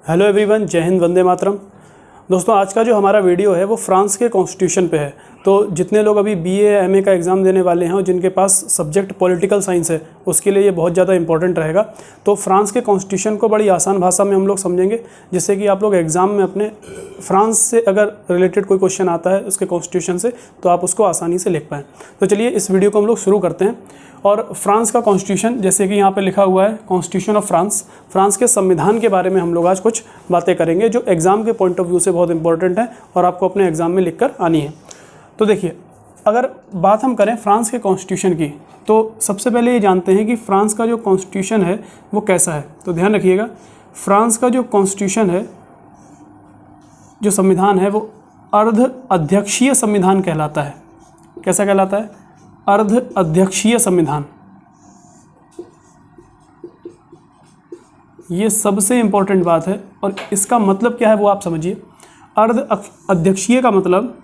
Hello everyone, जय हिंद, वंदे मातरम। दोस्तों, आज का जो हमारा वीडियो है वो फ्रांस के कॉन्स्टिट्यूशन पे है। तो जितने लोग अभी बीए एमए का एग्ज़ाम देने वाले हैं और जिनके पास सब्जेक्ट पॉलिटिकल साइंस है, उसके लिए ये बहुत ज़्यादा इंपॉर्टेंट रहेगा। तो फ्रांस के कॉन्स्टिट्यूशन को बड़ी आसान भाषा में हम लोग समझेंगे, जिससे कि आप लोग एग्ज़ाम में अपने फ्रांस से अगर रिलेटेड कोई क्वेश्चन आता है उसके कॉन्स्टिट्यूशन से, तो आप उसको आसानी से लिख पाएँ। तो चलिए इस वीडियो को हम लोग शुरू करते हैं। और फ्रांस का कॉन्स्टिट्यूशन, जैसे कि यहाँ पे लिखा हुआ है कॉन्स्टिट्यूशन ऑफ फ्रांस, फ्रांस के संविधान के बारे में हम लोग आज कुछ बातें करेंगे जो एग्ज़ाम के पॉइंट ऑफ व्यू से बहुत इंपॉर्टेंट है और आपको अपने एग्ज़ाम में लिखकर आनी है। तो देखिए, अगर बात हम करें फ्रांस के कॉन्स्टिट्यूशन की, तो सबसे पहले ये जानते हैं कि फ्रांस का जो कॉन्स्टिट्यूशन है वो कैसा है। तो ध्यान रखिएगा, फ्रांस का जो कॉन्स्टिट्यूशन है, जो संविधान है, वो अर्ध अध्यक्षीय संविधान कहलाता है। कैसा कहलाता है? अर्ध अध्यक्षीय संविधान। ये सबसे इंपॉर्टेंट बात है और इसका मतलब क्या है वो आप समझिए। अर्ध अध्यक्षीय का मतलब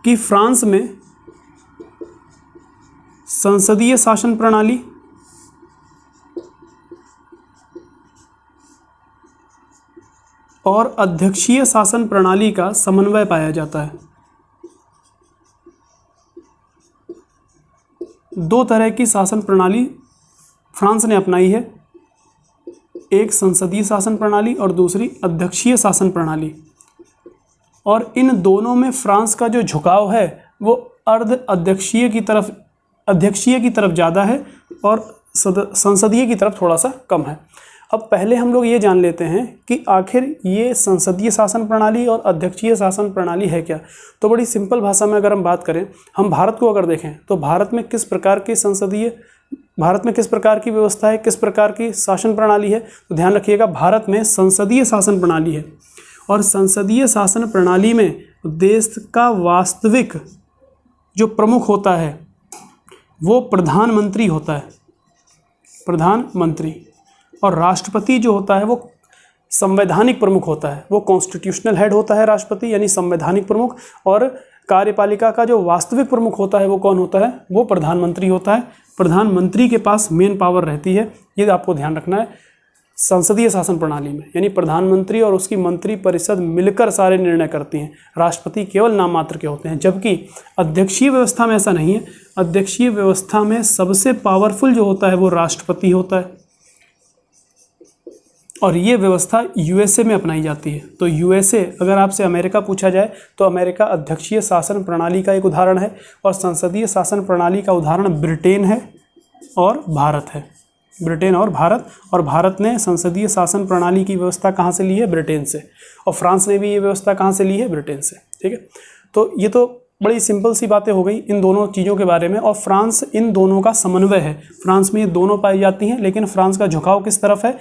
कि फ्रांस में संसदीय शासन प्रणाली और अध्यक्षीय शासन प्रणाली का समन्वय पाया जाता है। दो तरह की शासन प्रणाली फ्रांस ने अपनाई है, एक संसदीय शासन प्रणाली और दूसरी अध्यक्षीय शासन प्रणाली। और इन दोनों में फ्रांस का जो झुकाव है वो अर्ध अध्यक्षीय की तरफ ज़्यादा है और संसदीय की तरफ थोड़ा सा कम है। अब पहले हम लोग ये जान लेते हैं कि आखिर ये संसदीय शासन प्रणाली और अध्यक्षीय शासन प्रणाली है क्या। तो बड़ी सिंपल भाषा में अगर हम बात करें, हम भारत को अगर देखें तो भारत में किस प्रकार की व्यवस्था है, किस प्रकार की शासन प्रणाली है। तो ध्यान रखिएगा, भारत में संसदीय शासन प्रणाली है और संसदीय शासन प्रणाली में देश का वास्तविक जो प्रमुख होता है वो प्रधानमंत्री होता है, प्रधानमंत्री। और राष्ट्रपति जो होता है वो संवैधानिक प्रमुख होता है, वो कॉन्स्टिट्यूशनल हेड होता है राष्ट्रपति, यानी संवैधानिक प्रमुख। और कार्यपालिका का जो वास्तविक प्रमुख होता है वो कौन होता है? वो प्रधानमंत्री होता है। प्रधानमंत्री के पास मेन पावर रहती है, ये आपको ध्यान रखना है संसदीय शासन प्रणाली में। यानी प्रधानमंत्री और उसकी मंत्री परिषद मिलकर सारे निर्णय करती हैं, राष्ट्रपति केवल नाम मात्र के होते हैं। जबकि अध्यक्षीय व्यवस्था में ऐसा नहीं है। अध्यक्षीय व्यवस्था में सबसे पावरफुल जो होता है वो राष्ट्रपति होता है और ये व्यवस्था यूएसए में अपनाई जाती है। तो यूएसए, अगर आपसे अमेरिका पूछा जाए तो अमेरिका अध्यक्षीय शासन प्रणाली का एक उदाहरण है और संसदीय शासन प्रणाली का उदाहरण ब्रिटेन है और भारत है। ब्रिटेन और भारत ने संसदीय शासन प्रणाली की व्यवस्था कहाँ से ली है? ब्रिटेन से। और फ्रांस ने भी ये व्यवस्था कहाँ से ली है? ब्रिटेन से। ठीक है, तो ये तो बड़ी सिंपल सी बातें हो गई इन दोनों चीज़ों के बारे में। और फ्रांस इन दोनों का समन्वय है, फ्रांस में ये दोनों पाई जाती हैं, लेकिन फ्रांस का झुकाव किस तरफ है?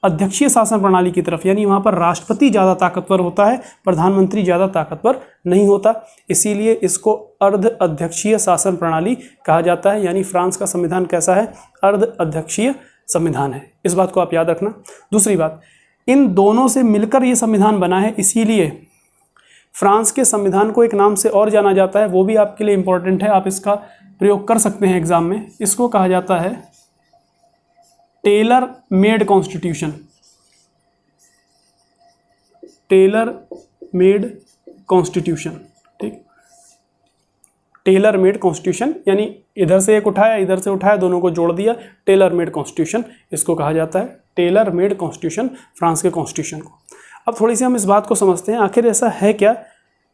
अध्यक्षीय शासन प्रणाली की तरफ। यानी वहाँ पर राष्ट्रपति ज़्यादा ताकतवर होता है, प्रधानमंत्री ज़्यादा ताकतवर नहीं होता, इसीलिए इसको अर्ध अध्यक्षीय शासन प्रणाली कहा जाता है। यानी फ्रांस का संविधान कैसा है? अर्ध अध्यक्षीय संविधान है। इस बात को आप याद रखना। दूसरी बात, इन दोनों से मिलकर ये संविधान बना है, इसीलिए फ्रांस के संविधान को एक नाम से और जाना जाता है, वो भी आपके लिए इम्पोर्टेंट है, आप इसका प्रयोग कर सकते हैं एग्जाम में। इसको कहा जाता है tailor made constitution. Tailor made constitution, ठीक, टेलर मेड कॉन्स्टिट्यूशन, यानी इधर से एक उठाया, इधर से उठाया, दोनों को जोड़ दिया, टेलर मेड कॉन्स्टिट्यूशन इसको कहा जाता है। टेलर मेड कॉन्स्टिट्यूशन फ्रांस के कॉन्स्टिट्यूशन को। अब थोड़ी सी हम इस बात को समझते हैं, आखिर ऐसा है क्या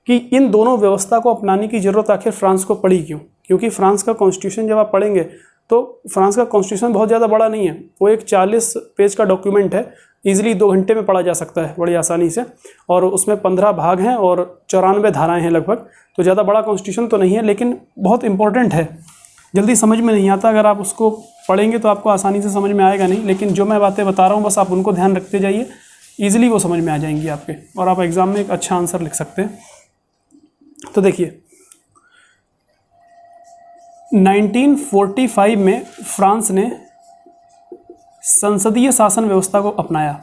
कि इन दोनों व्यवस्था को अपनाने की जरूरत आखिर फ्रांस को पड़ी क्यों? क्योंकि फ्रांस का कॉन्स्टिट्यूशन जब आप पढ़ेंगे तो फ्रांस का कॉन्स्टिट्यूशन बहुत ज़्यादा बड़ा नहीं है, वो एक 40 पेज का डॉक्यूमेंट है, ईजिली 2 घंटे में पढ़ा जा सकता है बड़ी आसानी से। और उसमें 15 भाग हैं और 94 धाराएं हैं लगभग। तो ज़्यादा बड़ा कॉन्स्टिट्यूशन तो नहीं है, लेकिन बहुत इंपॉर्टेंट है। जल्दी समझ में नहीं आता, अगर आप उसको पढ़ेंगे तो आपको आसानी से समझ में आएगा नहीं, लेकिन जो मैं बातें बता रहा हूँ बस आप उनको ध्यान रखते जाइए, ईजिली वो समझ में आ जाएंगी आपके और आप एग्ज़ाम में एक अच्छा आंसर लिख सकते हैं। तो देखिए, 1945 में फ्रांस ने संसदीय शासन व्यवस्था को अपनाया।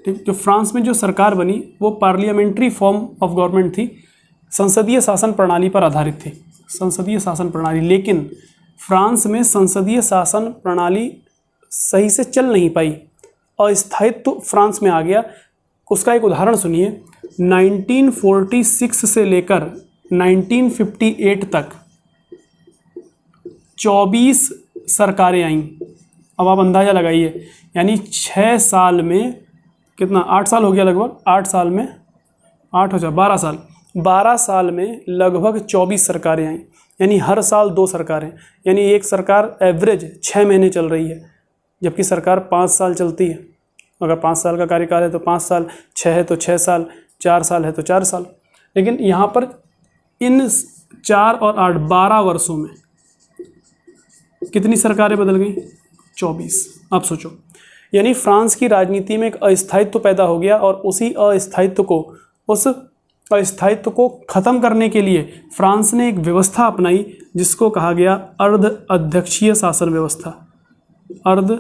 ठीक, जो फ्रांस में जो सरकार बनी वो पार्लियामेंट्री फॉर्म ऑफ गवर्नमेंट थी, संसदीय शासन प्रणाली पर आधारित थी, संसदीय शासन प्रणाली। लेकिन फ्रांस में संसदीय शासन प्रणाली सही से चल नहीं पाई, अस्थायित्व फ्रांस में आ गया। उसका एक उदाहरण सुनिए। 1946 से लेकर 1958 तक 24 सरकारें आईं। अब आप अंदाज़ा लगाइए, यानी 6 साल में कितना, 8 साल हो गया लगभग, 8 साल में 8 हो जाए 12 साल, 12 साल में लगभग 24 सरकारें आईं, यानी हर साल 2 सरकारें, यानी एक सरकार एवरेज 6 महीने चल रही है, जबकि सरकार 5 साल चलती है। अगर 5 साल का कार्यकाल है तो 5 साल, 6 है तो 6 साल, 4 साल है तो 4 साल। लेकिन यहाँ पर इन 4 और 8 12 वर्षों में कितनी सरकारें बदल गई? 24। अब सोचो, यानी फ्रांस की राजनीति में एक अस्थायित्व पैदा हो गया, और उसी अस्थायित्व को ख़त्म करने के लिए फ्रांस ने एक व्यवस्था अपनाई जिसको कहा गया अर्ध अध्यक्षीय शासन व्यवस्था। अर्ध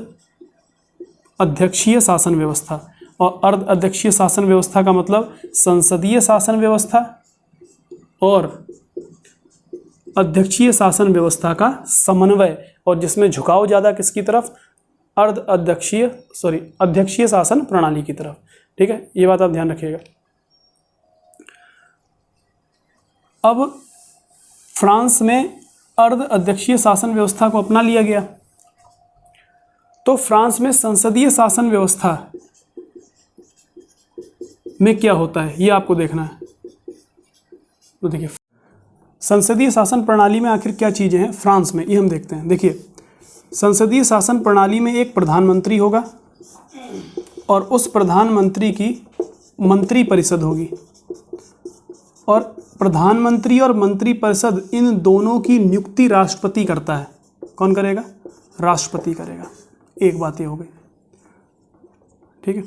अध्यक्षीय शासन व्यवस्था। और अर्ध अध्यक्षीय शासन व्यवस्था का मतलब संसदीय शासन व्यवस्था और अध्यक्षीय शासन व्यवस्था का समन्वय, और जिसमें झुकाव ज़्यादा किसकी तरफ? अध्यक्षीय शासन प्रणाली की तरफ। ठीक है, ये बात आप ध्यान रखिएगा। अब फ्रांस में अर्ध अध्यक्षीय शासन व्यवस्था को अपना लिया गया, तो फ्रांस में संसदीय शासन व्यवस्था में क्या होता है ये आपको देखना है। तो देखिए, संसदीय शासन प्रणाली में आखिर क्या चीज़ें हैं फ्रांस में, ये हम देखते हैं। देखिए, संसदीय शासन प्रणाली में एक प्रधानमंत्री होगा और उस प्रधानमंत्री की मंत्रिपरिषद होगी, और प्रधानमंत्री और मंत्रिपरिषद इन दोनों की नियुक्ति राष्ट्रपति करता है। कौन करेगा? राष्ट्रपति करेगा। एक बात ये हो गई, ठीक है।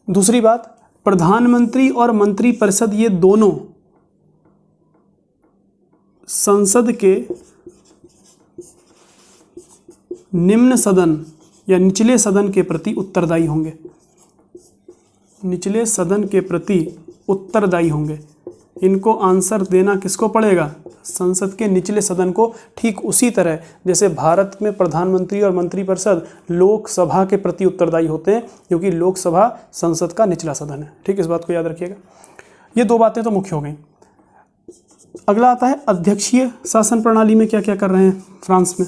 दूसरी बात, प्रधानमंत्री और मंत्रिपरिषद ये दोनों संसद के निम्न सदन या निचले सदन के प्रति उत्तरदायी होंगे। निचले सदन के प्रति उत्तरदायी होंगे। इनको आंसर देना किसको पड़ेगा? संसद के निचले सदन को। ठीक उसी तरह जैसे भारत में प्रधानमंत्री और मंत्रिपरिषद लोकसभा के प्रति उत्तरदायी होते हैं, क्योंकि लोकसभा संसद का निचला सदन है। ठीक, इस बात को याद रखिएगा। ये 2 बातें तो मुख्य हो गई। अगला आता है अध्यक्षीय शासन प्रणाली में क्या क्या कर रहे हैं फ्रांस में।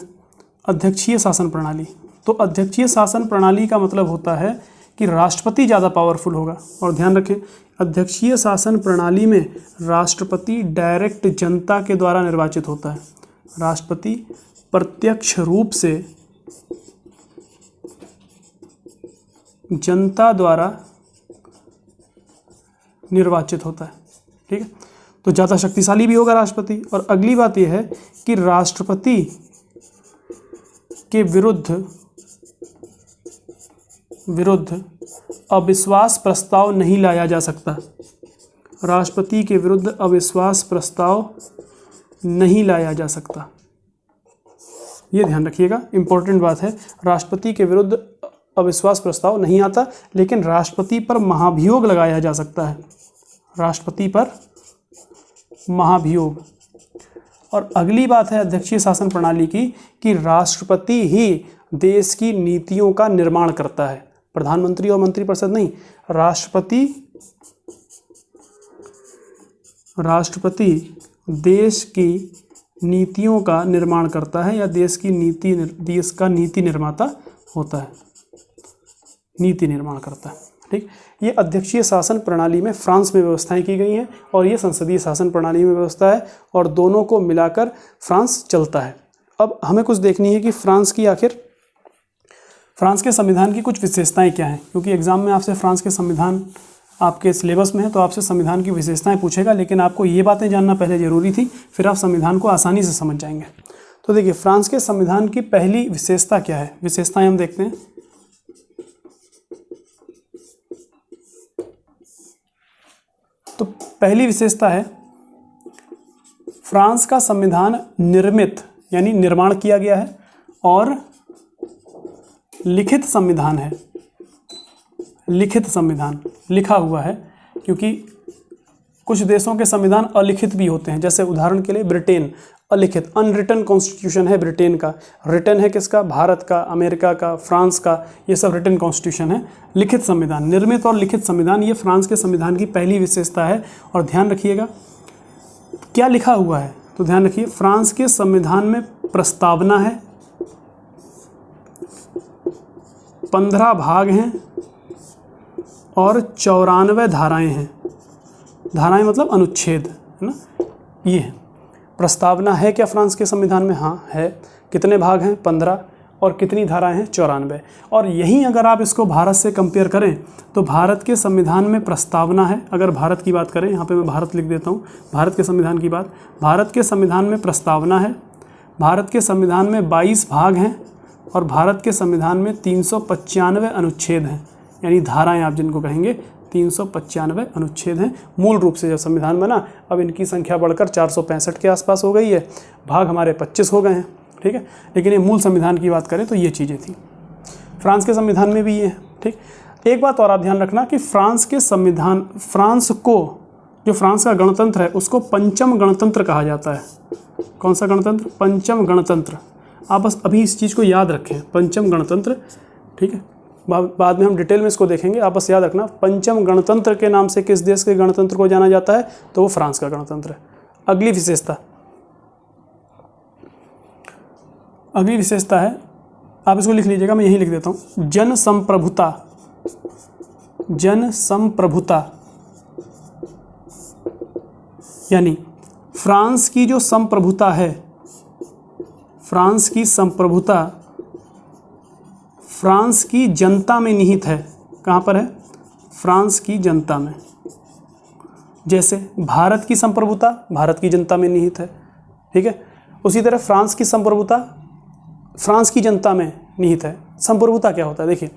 अध्यक्षीय शासन प्रणाली, तो अध्यक्षीय शासन प्रणाली का मतलब होता है कि राष्ट्रपति ज़्यादा पावरफुल होगा। और ध्यान रखें, अध्यक्षीय शासन प्रणाली में राष्ट्रपति डायरेक्ट जनता के द्वारा निर्वाचित होता है। राष्ट्रपति प्रत्यक्ष रूप से जनता द्वारा निर्वाचित होता है। ठीक है, तो ज़्यादा शक्तिशाली भी होगा राष्ट्रपति। और अगली बात यह है कि राष्ट्रपति के विरुद्ध अविश्वास प्रस्ताव नहीं लाया जा सकता। राष्ट्रपति के विरुद्ध अविश्वास प्रस्ताव नहीं लाया जा सकता। ये ध्यान रखिएगा, इंपॉर्टेंट बात है। राष्ट्रपति के विरुद्ध अविश्वास प्रस्ताव नहीं आता, लेकिन राष्ट्रपति पर महाभियोग लगाया जा सकता है। राष्ट्रपति पर महाभियोग। और अगली बात है अध्यक्षीय शासन प्रणाली की कि राष्ट्रपति ही देश की नीतियों का निर्माण करता है, प्रधानमंत्री और मंत्रिपरिषद नहीं। राष्ट्रपति देश की नीतियों का निर्माण करता है, या देश का नीति निर्माता होता है, नीति निर्माण करता है। ठीक, ये अध्यक्षीय शासन प्रणाली में फ्रांस में व्यवस्थाएं की गई हैं, और ये संसदीय शासन प्रणाली में व्यवस्था है, और दोनों को मिलाकर फ्रांस चलता है। अब हमें कुछ देखनी है कि फ्रांस के संविधान की कुछ विशेषताएं क्या हैं, क्योंकि एग्जाम में आपसे फ्रांस के संविधान आपके सिलेबस में है, तो आपसे संविधान की विशेषताएं पूछेगा, लेकिन आपको ये बातें जानना पहले ज़रूरी थी, फिर आप संविधान को आसानी से समझ जाएंगे। तो देखिए, फ्रांस के संविधान की पहली विशेषता क्या है, विशेषताएं हम देखते हैं। तो पहली विशेषता है, फ्रांस का संविधान निर्मित यानी निर्माण किया गया है, और लिखित संविधान है। लिखित संविधान, लिखा हुआ है, क्योंकि कुछ देशों के संविधान अलिखित भी होते हैं। जैसे उदाहरण के लिए ब्रिटेन अलिखित अनरिटन कॉन्स्टिट्यूशन है ब्रिटेन का। रिटन है किसका? भारत का, अमेरिका का, फ्रांस का, ये सब रिटन कॉन्स्टिट्यूशन है। लिखित संविधान, निर्मित और लिखित संविधान, ये फ्रांस के संविधान की पहली विशेषता है। और ध्यान रखिएगा क्या लिखा हुआ है, तो ध्यान रखिए फ्रांस के संविधान में प्रस्तावना है, 15 भाग हैं और 94 धाराएं हैं। धाराएं मतलब अनुच्छेद, है ना। ये प्रस्तावना है क्या फ्रांस के संविधान में? हाँ है। कितने भाग हैं? 15। और कितनी धाराएं हैं? 94। और यहीं अगर आप इसको भारत से कंपेयर करें तो भारत के संविधान में प्रस्तावना है, अगर भारत की बात करें, यहाँ पे मैं भारत लिख देता हूँ, भारत के संविधान की बात, भारत के संविधान में प्रस्तावना है, भारत के संविधान में 22 भाग हैं और भारत के संविधान में 395 अनुच्छेद हैं, यानी धाराएं आप जिनको कहेंगे, 395 अनुच्छेद हैं। मूल रूप से जब संविधान बना, अब इनकी संख्या बढ़कर 465 के आसपास हो गई है, भाग हमारे 25 हो गए हैं, ठीक है। लेकिन ये मूल संविधान की बात करें तो ये चीज़ें थी। फ्रांस के संविधान में भी ये है, ठीक। एक बात और आप ध्यान रखना कि फ्रांस के संविधान, फ्रांस को, जो फ्रांस का गणतंत्र है उसको पंचम गणतंत्र कहा जाता है। कौन सा गणतंत्र? पंचम गणतंत्र। आप बस अभी इस चीज़ को याद रखें, पंचम गणतंत्र, ठीक है। बाद में हम डिटेल में इसको देखेंगे, आप बस याद रखना पंचम गणतंत्र के नाम से किस देश के गणतंत्र को जाना जाता है, तो वो फ्रांस का गणतंत्र है। अगली विशेषता है, आप इसको लिख लीजिएगा, मैं यही लिख देता हूँ, जन संप्रभुता। जन संप्रभुता यानी फ्रांस की जो संप्रभुता है, फ्रांस की संप्रभुता फ्रांस की जनता में निहित है। कहाँ पर है? फ्रांस की जनता में। जैसे भारत की संप्रभुता भारत की जनता में निहित है, ठीक है। उसी तरह फ्रांस की संप्रभुता फ्रांस की जनता में निहित है। संप्रभुता क्या होता है? देखिए,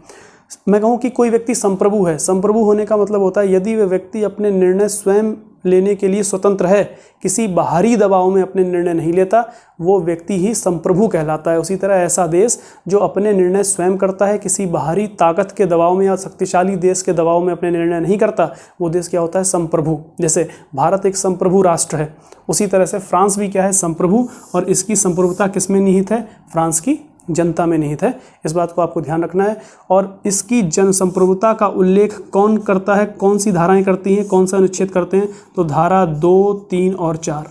मैं कहूँ कि कोई व्यक्ति संप्रभु है, संप्रभु होने का मतलब होता है यदि वह व्यक्ति अपने निर्णय स्वयं लेने के लिए स्वतंत्र है, किसी बाहरी दबाव में अपने निर्णय नहीं लेता, वो व्यक्ति ही संप्रभु कहलाता है। उसी तरह ऐसा देश जो अपने निर्णय स्वयं करता है, किसी बाहरी ताकत के दबाव में या शक्तिशाली देश के दबाव में अपने निर्णय नहीं करता, वो देश क्या होता है? संप्रभु। जैसे भारत एक संप्रभु राष्ट्र है, उसी तरह से फ्रांस भी क्या है? संप्रभु। और इसकी संप्रभुता किस में निहित है? फ्रांस की जनता में निहित है। इस बात को आपको ध्यान रखना है। और इसकी जन संप्रभुता का उल्लेख कौन करता है? कौन सी धाराएं करती हैं? कौन सा अनुच्छेद करते हैं? तो धारा 2, 3 और 4।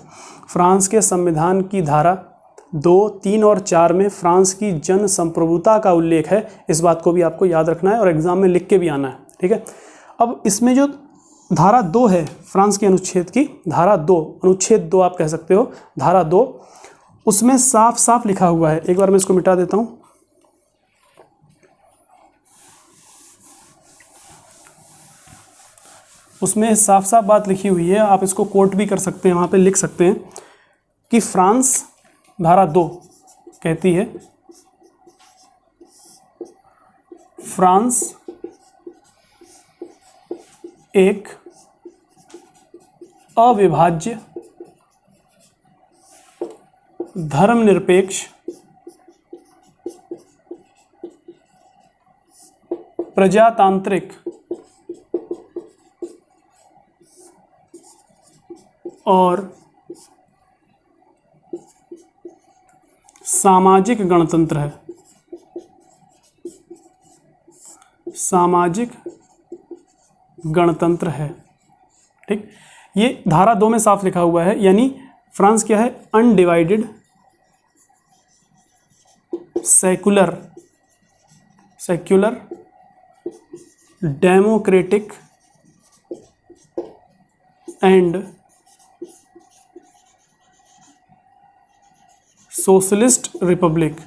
फ्रांस के संविधान की धारा 2, 3 और 4 में फ्रांस की जन संप्रभुता का उल्लेख है। इस बात को भी आपको याद रखना है और एग्जाम में लिख के भी आना है, ठीक है। अब इसमें जो धारा 2 है फ्रांस के अनुच्छेद की, धारा 2, अनुच्छेद 2 आप कह सकते हो, धारा 2, उसमें साफ साफ लिखा हुआ है। एक बार मैं इसको मिटा देता हूं। उसमें साफ साफ बात लिखी हुई है, आप इसको कोट भी कर सकते हैं, वहां पे लिख सकते हैं कि फ्रांस, धारा 2 कहती है, फ्रांस एक अविभाज्य, धर्मनिरपेक्ष, प्रजातांत्रिक और सामाजिक गणतंत्र है। सामाजिक गणतंत्र है, ठीक। ये धारा 2 में साफ लिखा हुआ है, यानी फ्रांस क्या है? Undivided, secular, democratic and socialist Republic.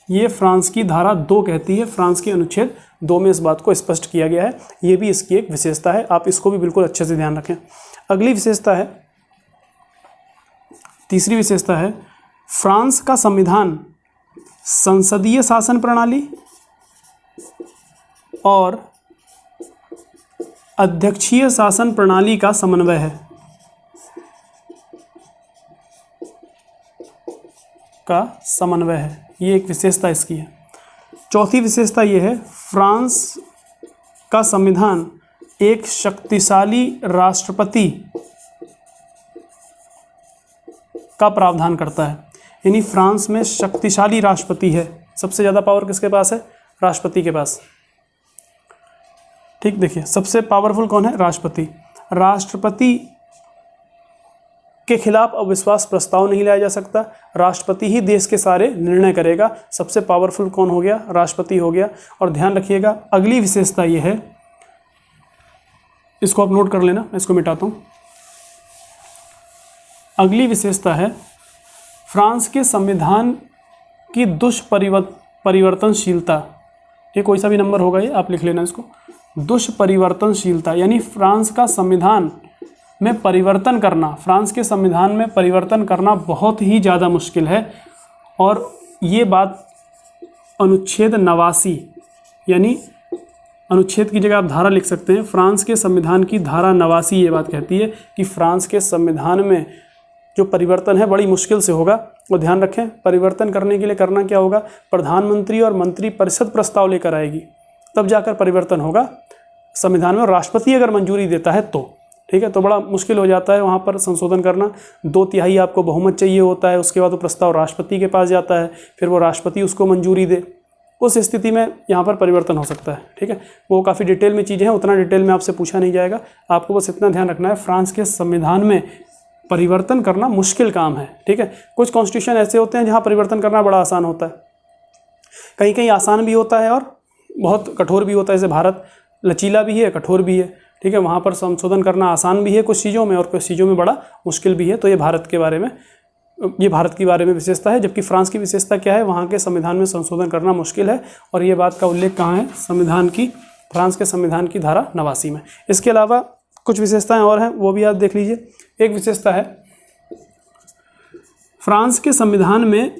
ये फ्रांस की धारा 2 कहती है। फ्रांस के अनुच्छेद 2 में इस बात को स्पष्ट किया गया है। ये भी इसकी एक विशेषता है, आप इसको भी बिल्कुल अच्छे से ध्यान रखें। अगली विशेषता है, तीसरी विशेषता है, फ्रांस का संविधान संसदीय शासन प्रणाली और अध्यक्षीय शासन प्रणाली का समन्वय है। ये एक विशेषता इसकी है। चौथी विशेषता ये है, फ्रांस का संविधान एक शक्तिशाली राष्ट्रपति का प्रावधान करता है। यानी फ्रांस में शक्तिशाली राष्ट्रपति है, सबसे ज़्यादा पावर किसके पास है? राष्ट्रपति के पास। ठीक, देखिए सबसे पावरफुल कौन है? राष्ट्रपति। राष्ट्रपति के खिलाफ अविश्वास प्रस्ताव नहीं लाया जा सकता, राष्ट्रपति ही देश के सारे निर्णय करेगा। सबसे पावरफुल कौन हो गया? राष्ट्रपति हो गया। और ध्यान रखिएगा अगली विशेषता ये है, इसको आप नोट कर लेना, मैं इसको मिटाता हूँ। अगली विशेषता है फ्रांस के संविधान की दुष्परिवर्तनशीलता। ये कोई सा भी नंबर होगा, ये आप लिख लेना इसको। दुष्परिवर्तनशीलता यानी फ्रांस का संविधान में परिवर्तन करना, फ्रांस के संविधान में परिवर्तन करना बहुत ही ज़्यादा मुश्किल है। और ये बात अनुच्छेद 89 यानी अनुच्छेद की जगह आप धारा लिख सकते हैं, फ्रांस के संविधान की धारा 89 ये बात कहती है कि फ्रांस के संविधान में जो परिवर्तन है बड़ी मुश्किल से होगा। और ध्यान रखें परिवर्तन करने के लिए करना क्या होगा? प्रधानमंत्री और मंत्री परिषद प्रस्ताव लेकर आएगी, तब जाकर परिवर्तन होगा संविधान में। और राष्ट्रपति अगर मंजूरी देता है तो ठीक है, तो बड़ा मुश्किल हो जाता है वहाँ पर संशोधन करना। 2/3 आपको बहुमत चाहिए होता है, उसके बाद वो प्रस्ताव राष्ट्रपति के पास जाता है, फिर वो राष्ट्रपति उसको मंजूरी दे। उस स्थिति में यहाँ पर परिवर्तन हो सकता है। ठीक है, वो काफ़ी डिटेल में चीज़ें हैं, उतना डिटेल में आपसे पूछा नहीं जाएगा। आपको बस इतना ध्यान रखना है फ्रांस के संविधान में परिवर्तन करना मुश्किल काम है। ठीक है, कुछ कॉन्स्टिट्यूशन ऐसे होते हैं जहाँ परिवर्तन करना बड़ा आसान होता है, कहीं कहीं आसान भी होता है और बहुत कठोर भी होता है। जैसे भारत लचीला भी है, कठोर भी है। ठीक है, वहाँ पर संशोधन करना आसान भी है कुछ चीज़ों में और कुछ चीज़ों में बड़ा मुश्किल भी है। तो ये भारत के बारे में विशेषता है। जबकि फ्रांस की विशेषता क्या है? वहाँ के संविधान में संशोधन करना मुश्किल है। और ये बात का उल्लेख कहाँ है? फ्रांस के संविधान की धारा 89 में। इसके अलावा कुछ विशेषताएं और हैं, वो भी आप देख लीजिए। एक विशेषता है फ्रांस के संविधान में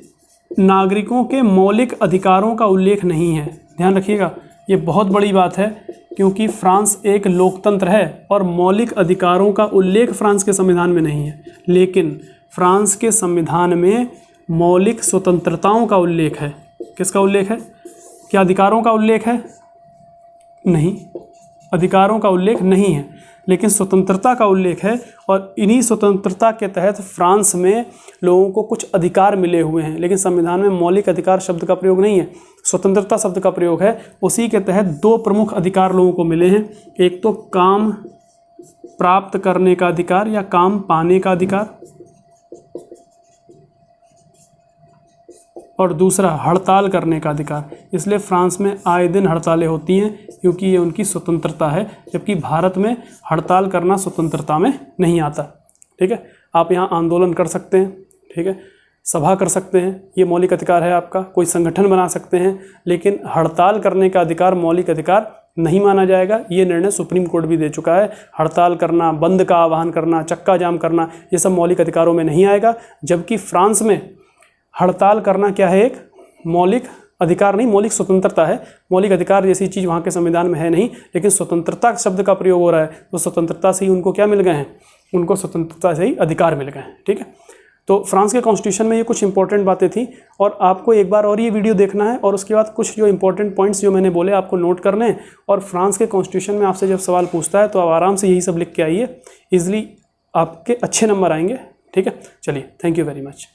नागरिकों के मौलिक अधिकारों का उल्लेख नहीं है। ध्यान रखिएगा, ये बहुत बड़ी बात है क्योंकि फ्रांस एक लोकतंत्र है और मौलिक अधिकारों का उल्लेख फ्रांस के संविधान में नहीं है। लेकिन फ्रांस के संविधान में मौलिक स्वतंत्रताओं का उल्लेख है। किसका उल्लेख है? क्या अधिकारों का उल्लेख है? नहीं, अधिकारों का उल्लेख नहीं है, लेकिन स्वतंत्रता का उल्लेख है। और इन्हीं स्वतंत्रता के तहत फ्रांस में लोगों को कुछ अधिकार मिले हुए हैं। लेकिन संविधान में मौलिक अधिकार शब्द का प्रयोग नहीं है, स्वतंत्रता शब्द का प्रयोग है। उसी के तहत 2 प्रमुख अधिकार लोगों को मिले हैं। एक तो काम प्राप्त करने का अधिकार या काम पाने का अधिकार, और दूसरा हड़ताल करने का अधिकार। इसलिए फ्रांस में आए दिन हड़तालें होती हैं क्योंकि ये उनकी स्वतंत्रता है, जबकि भारत में हड़ताल करना स्वतंत्रता में नहीं आता। ठीक है, आप यहाँ आंदोलन कर सकते हैं, ठीक है, सभा कर सकते हैं, ये मौलिक अधिकार है आपका। कोई संगठन बना सकते हैं, लेकिन हड़ताल करने का अधिकार मौलिक अधिकार नहीं माना जाएगा। ये निर्णय सुप्रीम कोर्ट भी दे चुका है। हड़ताल करना, बंद का आह्वान करना, चक्का जाम करना, ये सब मौलिक अधिकारों में नहीं आएगा। जबकि फ्रांस में हड़ताल करना क्या है? एक मौलिक अधिकार नहीं, मौलिक स्वतंत्रता है। मौलिक अधिकार जैसी चीज़ वहाँ के संविधान में है नहीं, लेकिन स्वतंत्रता शब्द का प्रयोग हो रहा है, तो स्वतंत्रता से ही उनको क्या मिल गए हैं? उनको स्वतंत्रता से ही अधिकार मिल गए हैं। ठीक है, तो फ्रांस के कॉन्स्टिट्यूशन में ये कुछ इंपॉर्टेंट बातें थी और आपको एक बार और ये वीडियो देखना है और उसके बाद कुछ जो इंपॉर्टेंट पॉइंट्स जो मैंने बोले आपको नोट करने हैं। और फ्रांस के कॉन्स्टिट्यूशन में आपसे जब सवाल पूछता है तो आप आराम से यही सब लिख के आइए, ईजिली आपके अच्छे नंबर आएंगे। ठीक है, चलिए, थैंक यू वेरी मच।